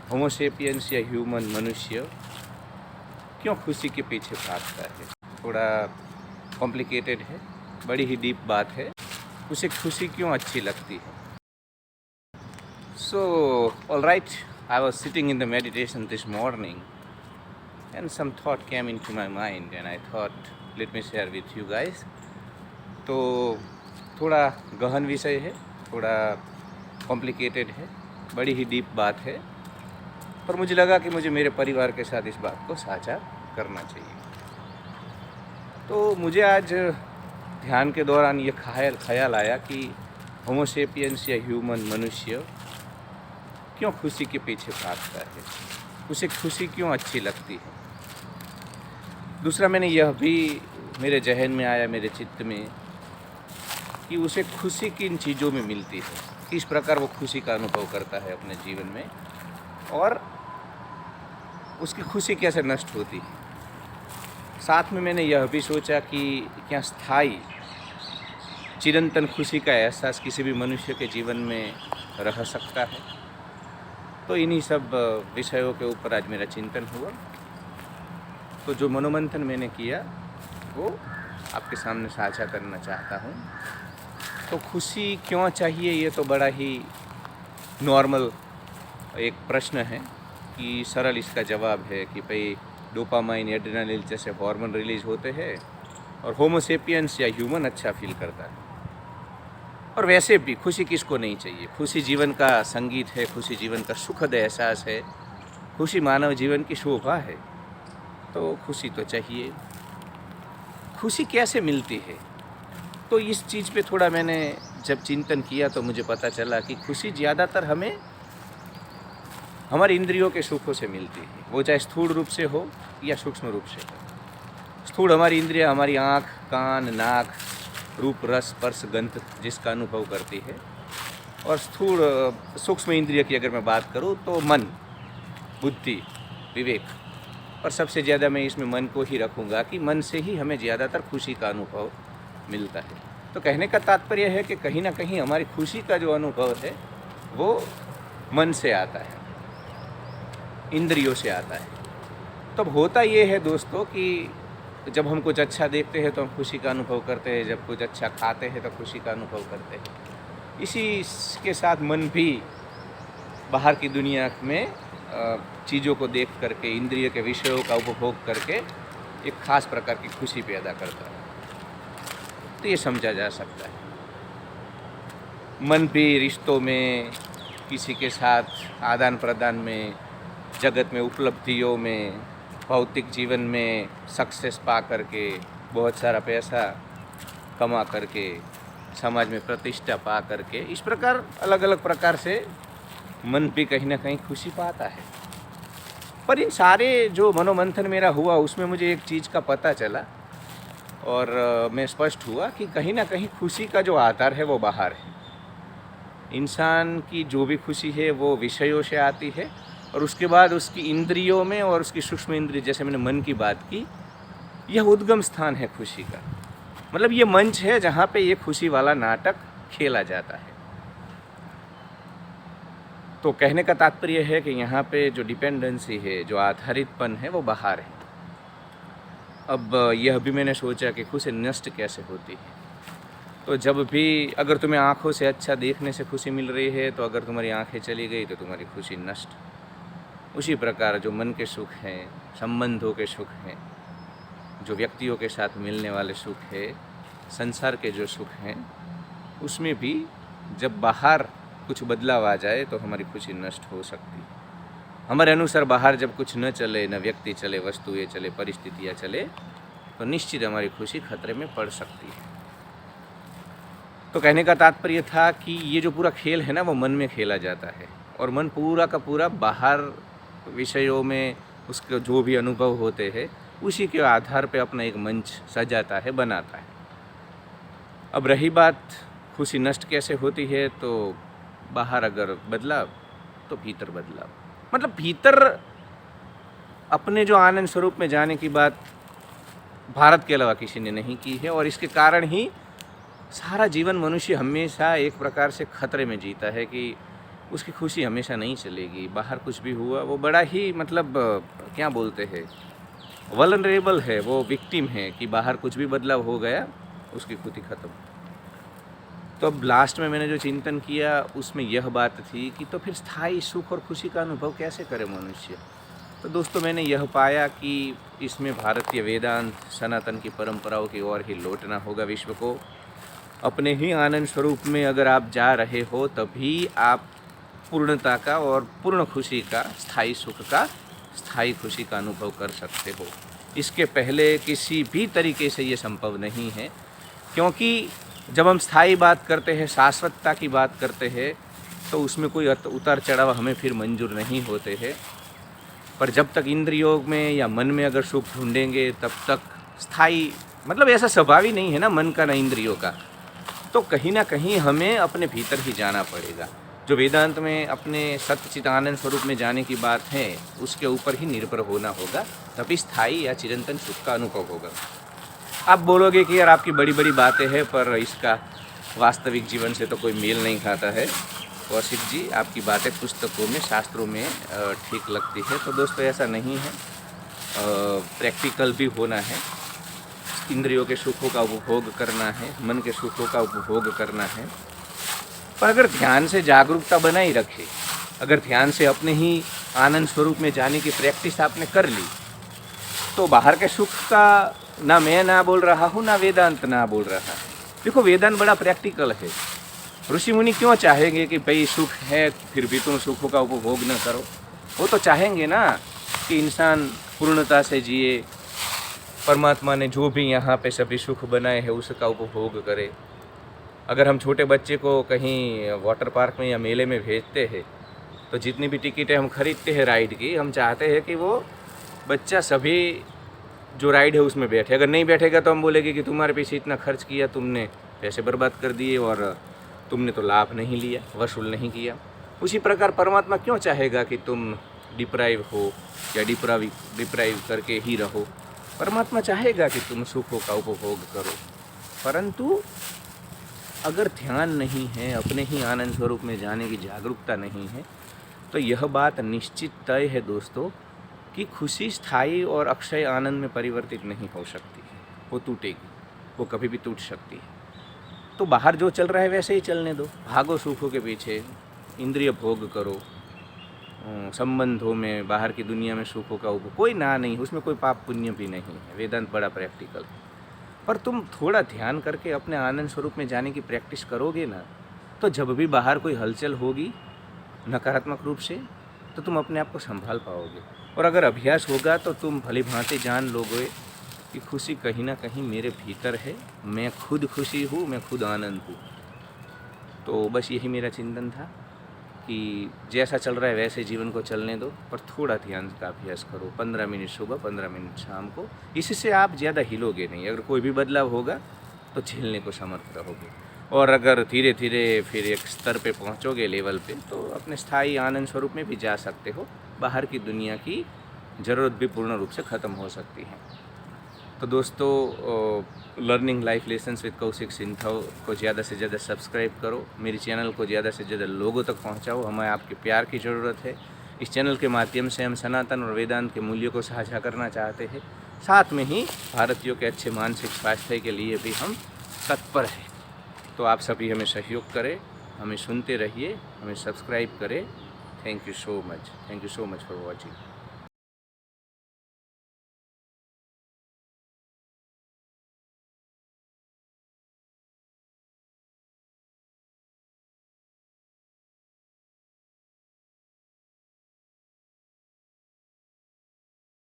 Homo sapiens या human मनुष्य क्यों खुशी के पीछे भागता है। थोड़ा कॉम्प्लिकेटेड है, बड़ी ही डीप बात है। उसे खुशी क्यों अच्छी लगती है। So all right, I was sitting in the meditation this morning and some thought came into my mind and I thought let me share with you guys। तो थोड़ा गहन विषय है, थोड़ा कॉम्प्लिकेटेड है, बड़ी ही डीप बात है, पर मुझे लगा कि मुझे मेरे परिवार के साथ इस बात को साझा करना चाहिए। तो मुझे आज ध्यान के दौरान ये ख्याल आया कि होमोसेपियंस या ह्यूमन मनुष्य क्यों खुशी के पीछे भागता है, उसे खुशी क्यों अच्छी लगती है। दूसरा, मैंने यह भी मेरे जहन में आया, मेरे चित्त में, कि उसे खुशी किन चीज़ों में मिलती है, किस प्रकार वो खुशी का अनुभव करता है अपने जीवन में, और उसकी खुशी कैसे नष्ट होती है। साथ में मैंने यह भी सोचा कि क्या स्थायी चिरंतन खुशी का एहसास किसी भी मनुष्य के जीवन में रह सकता है। तो इन्हीं सब विषयों के ऊपर आज मेरा चिंतन हुआ। तो जो मनोमंथन मैंने किया वो आपके सामने साझा करना चाहता हूँ। तो खुशी क्यों चाहिए, ये तो बड़ा ही नॉर्मल एक प्रश्न है कि सरल इसका जवाब है कि भाई डोपामाइन, एड्रेनालिन जैसे हार्मोन रिलीज होते हैं और होमोसेपियंस या ह्यूमन अच्छा फील करता है। और वैसे भी खुशी किसको नहीं चाहिए। खुशी जीवन का संगीत है, खुशी जीवन का सुखद एहसास है, खुशी मानव जीवन की शोभा है। तो खुशी तो चाहिए। खुशी कैसे मिलती है, तो इस चीज़ पे थोड़ा मैंने जब चिंतन किया तो मुझे पता चला कि खुशी ज़्यादातर हमें हमारे इंद्रियों के सुखों से मिलती है, वो चाहे स्थूल रूप से हो या सूक्ष्म रूप से हो। स्थूल हमारी इंद्रियां, हमारी आँख, कान, नाक, रूप, रस, स्पर्श, गंध जिसका अनुभव करती है। और स्थूल सूक्ष्म इंद्रिय की अगर मैं बात करूँ तो मन, बुद्धि, विवेक। और सबसे ज़्यादा मैं इसमें मन को ही रखूँगा कि मन से ही हमें ज़्यादातर खुशी का अनुभव मिलता है। तो कहने का तात्पर्य है कि कहीं ना कहीं हमारी खुशी का जो अनुभव है वो मन से आता है, इंद्रियों से आता है। तब होता ये है दोस्तों कि जब हम कुछ अच्छा देखते हैं तो हम खुशी का अनुभव करते हैं, जब कुछ अच्छा खाते हैं तो खुशी का अनुभव करते हैं। इसी के साथ मन भी बाहर की दुनिया में चीज़ों को देख करके, इंद्रिय के विषयों का उपभोग करके एक ख़ास प्रकार की खुशी पैदा करता है। तो ये समझा जा सकता है। मन भी रिश्तों में, किसी के साथ आदान प्रदान में, जगत में उपलब्धियों में, भौतिक जीवन में सक्सेस पा करके, बहुत सारा पैसा कमा करके, समाज में प्रतिष्ठा पा करके, इस प्रकार अलग अलग प्रकार से मन भी कहीं ना कहीं खुशी पाता है। पर इन सारे जो मनोमंथन मेरा हुआ उसमें मुझे एक चीज़ का पता चला और मैं स्पष्ट हुआ कि कहीं ना कहीं खुशी का जो आधार है वो बाहर है। इंसान की जो भी खुशी है वो विषयों से आती है और उसके बाद उसकी इंद्रियों में और उसकी सूक्ष्म इंद्रिय, जैसे मैंने मन की बात की, यह उद्गम स्थान है खुशी का। मतलब ये मंच है जहाँ पे ये खुशी वाला नाटक खेला जाता है। तो कहने का तात्पर्य है कि यहाँ पे जो डिपेंडेंसी है, जो आधारितपन है, वो बाहर है। अब यह भी मैंने सोचा कि खुशी नष्ट कैसे होती है। तो जब भी अगर तुम्हें आँखों से अच्छा देखने से खुशी मिल रही है, तो अगर तुम्हारी आँखें चली गई तो तुम्हारी खुशी नष्ट। उसी प्रकार जो मन के सुख हैं, संबंधों के सुख हैं, जो व्यक्तियों के साथ मिलने वाले सुख है, संसार के जो सुख हैं, उसमें भी जब बाहर कुछ बदलाव आ जाए तो हमारी खुशी नष्ट हो सकती है। हमारे अनुसार बाहर जब कुछ न चले, न व्यक्ति चले, वस्तुएं चले, परिस्थितियाँ चले, तो निश्चित हमारी खुशी खतरे में पड़ सकती है। तो कहने का तात्पर्य था कि ये जो पूरा खेल है ना, वो मन में खेला जाता है और मन पूरा का पूरा बाहर विषयों में उसके जो भी अनुभव होते हैं उसी के आधार पे अपना एक मंच सजाता है, बनाता है। अब रही बात खुशी नष्ट कैसे होती है, तो बाहर अगर बदलाव तो भीतर बदलाव। मतलब भीतर अपने जो आनंद स्वरूप में जाने की बात भारत के अलावा किसी ने नहीं की है और इसके कारण ही सारा जीवन मनुष्य हमेशा एक प्रकार से खतरे में जीता है कि उसकी खुशी हमेशा नहीं चलेगी। बाहर कुछ भी हुआ वो बड़ा ही मतलब क्या बोलते हैं, वल्नरेबल है, वो विक्टिम है कि बाहर कुछ भी बदलाव हो गया उसकी खुशी ख़त्म। तो अब लास्ट में मैंने जो चिंतन किया उसमें यह बात थी कि तो फिर स्थायी सुख और खुशी का अनुभव कैसे करे मनुष्य। तो दोस्तों मैंने यह पाया कि इसमें भारतीय वेदांत सनातन की परंपराओं की ओर ही लौटना होगा विश्व को। अपने ही आनंद स्वरूप में अगर आप जा रहे हो तभी आप पूर्णता का और पूर्ण खुशी का, स्थायी सुख का, स्थायी खुशी का अनुभव कर सकते हो। इसके पहले किसी भी तरीके से ये संभव नहीं है, क्योंकि जब हम स्थायी बात करते हैं, शाश्वतता की बात करते हैं, तो उसमें कोई उतार चढ़ाव हमें फिर मंजूर नहीं होते हैं। पर जब तक इंद्रियों में या मन में अगर सुख ढूंढेंगे तब तक स्थायी, मतलब ऐसा स्वभाव ही नहीं है ना मन का ना इंद्रियों का, तो कहीं ना कहीं हमें अपने भीतर ही जाना पड़ेगा। जो वेदांत में अपने सच्चित आनंद स्वरूप में जाने की बात है उसके ऊपर ही निर्भर होना होगा, तभी स्थायी या चिरंतन सुख का अनुभव होगा। आप बोलोगे कि यार आपकी बड़ी बड़ी बातें हैं पर इसका वास्तविक जीवन से तो कोई मेल नहीं खाता है। कौशिक जी, आपकी बातें पुस्तकों में, शास्त्रों में ठीक लगती है। तो दोस्तों ऐसा नहीं है, प्रैक्टिकल भी होना है। इंद्रियों के सुखों का उपभोग करना है, मन के सुखों का उपभोग करना है, पर अगर ध्यान से जागरूकता बनाई रखे, अगर ध्यान से अपने ही आनंद स्वरूप में जाने की प्रैक्टिस आपने कर ली, तो बाहर के सुख का ना मैं ना बोल रहा हूँ, ना वेदांत ना बोल रहा है। देखो वेदांत बड़ा प्रैक्टिकल है। ऋषि मुनि क्यों चाहेंगे कि भाई सुख है फिर भी तुम सुखों का उपभोग न करो? वो तो चाहेंगे ना कि इंसान पूर्णता से जिए, परमात्मा ने जो भी यहाँ पे सभी सुख बनाए हैं उसका उपभोग करे। अगर हम छोटे बच्चे को कहीं वाटर पार्क में या मेले में भेजते हैं तो जितनी भी टिकटें हम खरीदते हैं राइड की, हम चाहते हैं कि वो बच्चा सभी जो राइड है उसमें बैठे। अगर नहीं बैठेगा तो हम बोलेंगे कि तुम्हारे पीछे इतना खर्च किया, तुमने पैसे बर्बाद कर दिए और तुमने तो लाभ नहीं लिया, वसूल नहीं किया। उसी प्रकार परमात्मा क्यों चाहेगा कि तुम डिप्राइव हो या डिप्राइव करके ही रहो? परमात्मा चाहेगा कि तुम सुखों का उपभोग करो, परंतु अगर ध्यान नहीं है, अपने ही आनंद स्वरूप में जाने की जागरूकता नहीं है, तो यह बात निश्चित तय है दोस्तों कि खुशी स्थायी और अक्षय आनंद में परिवर्तित नहीं हो सकती है। वो टूटेगी, वो कभी भी टूट सकती है। तो बाहर जो चल रहा है वैसे ही चलने दो, भागो सुखों के पीछे, इंद्रिय भोग करो, संबंधों में, बाहर की दुनिया में सुखों का कोई ना नहीं, उसमें कोई पाप पुण्य भी नहीं है। वेदांत बड़ा प्रैक्टिकल है। पर तुम थोड़ा ध्यान करके अपने आनंद स्वरूप में जाने की प्रैक्टिस करोगे ना, तो जब भी बाहर कोई हलचल होगी नकारात्मक रूप से, तो तुम अपने आप को संभाल पाओगे। और अगर अभ्यास होगा तो तुम भली भांति जान लोगे कि खुशी कहीं ना कहीं मेरे भीतर है, मैं खुद खुशी हूँ, मैं खुद आनंद हूँ। तो बस यही मेरा चिंतन था कि जैसा चल रहा है वैसे जीवन को चलने दो, पर थोड़ा ध्यान का अभ्यास करो। 15 मिनट सुबह, 15 मिनट शाम को, इससे आप ज़्यादा हिलोगे नहीं। अगर कोई भी बदलाव होगा तो झेलने को समर्थ रहोगे। और अगर धीरे धीरे फिर एक स्तर पे पहुंचोगे, लेवल पे, तो अपने स्थायी आनंद स्वरूप में भी जा सकते हो। बाहर की दुनिया की ज़रूरत भी पूर्ण रूप से ख़त्म हो सकती है। तो दोस्तों, learning life lessons with Kaushik सिंथव को ज़्यादा से ज़्यादा सब्सक्राइब करो, मेरे चैनल को ज़्यादा से ज़्यादा लोगों तक पहुंचाओ। हमें आपके प्यार की ज़रूरत है। इस चैनल के माध्यम से हम सनातन और वेदांत के मूल्यों को साझा करना चाहते हैं। साथ में ही भारतीयों के अच्छे मानसिक स्वास्थ्य के लिए भी हम तत्पर हैं। तो आप सभी हमें सहयोग करें, हमें सुनते रहिए, हमें सब्सक्राइब करें। Thank you so much for watching.